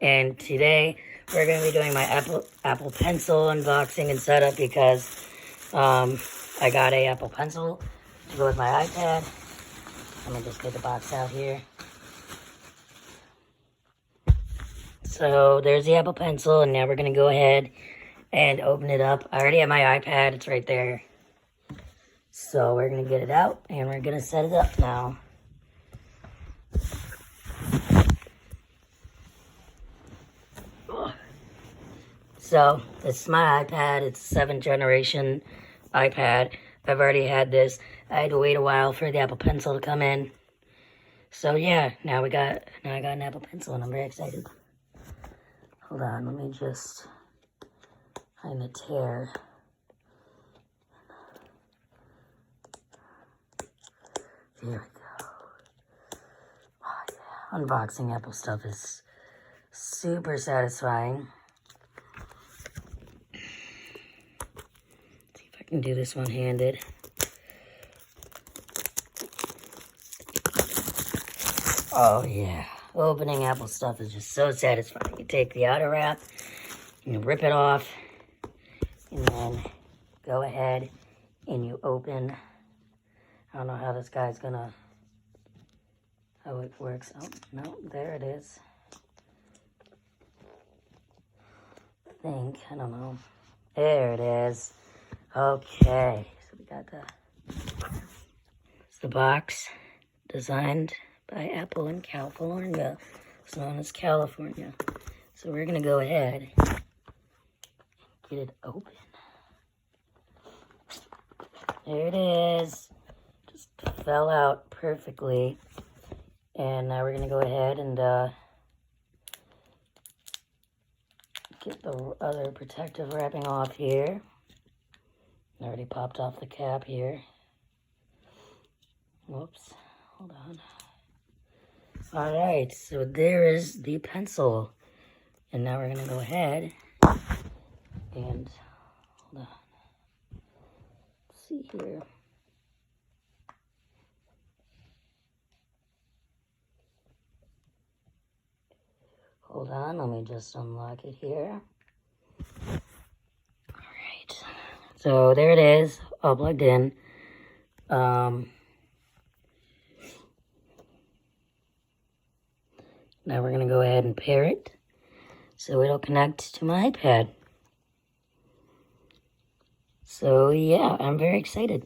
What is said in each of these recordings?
and today we're going to be doing my Apple Pencil unboxing and setup because I got a Apple Pencil to go with my iPad. Let me just get the box out here. So there's the Apple Pencil, and now we're going to go ahead and open it up. I already have my iPad, it's right there. So we're going to get it out, and we're going to set it up now. So, this is my iPad. It's a 7th generation iPad. I've already had this. I had to wait a while for the Apple Pencil to come in. So yeah, now I got an Apple Pencil and I'm very excited. Hold on, let me just find the tear. Here we go. Oh yeah, unboxing Apple stuff is super satisfying. I can do this one-handed. Oh yeah, opening Apple stuff is just so satisfying. You take the outer wrap, you rip it off, and then go ahead and you open. I don't know how this guy's gonna, how it works. Oh, no, there it is. I don't know. There it is. Okay, so we got the box designed by Apple in California. It's known as California. So we're gonna go ahead and get it open. There it is. Just fell out perfectly. And now we're gonna go ahead and get the other protective wrapping off here. Already popped off the cap here. Whoops, hold on. All right, so there is the pencil. And now we're gonna go ahead and, hold on. Let's see here. Hold on, let me just unlock it here. So there it is, all plugged in. Now we're gonna go ahead and pair it so it'll connect to my iPad. So yeah, I'm very excited.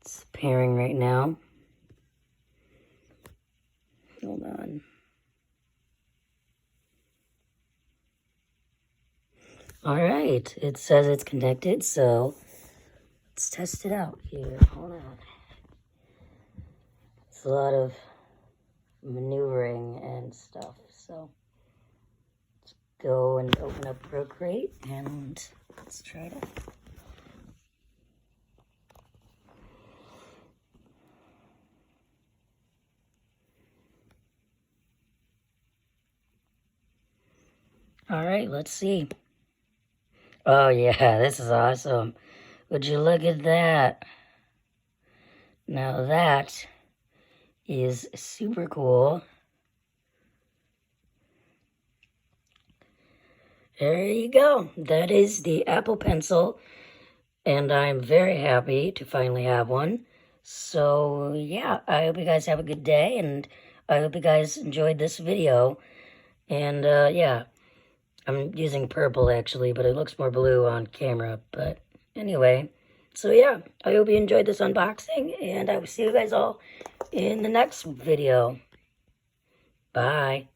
It's pairing right now. Hold on. All right, it says it's connected, so let's test it out here. Hold on. It's a lot of maneuvering and stuff, so let's go and open up Procreate and let's try it out. All right, let's see. Oh yeah, this is awesome. Would you look at that? Now that is super cool. There you go. That is the Apple Pencil, and I'm very happy to finally have one. So yeah, I hope you guys have a good day, and I hope you guys enjoyed this video. And yeah, I'm using purple actually, but it looks more blue on camera. But anyway, so yeah, I hope you enjoyed this unboxing, and I will see you guys all in the next video. Bye.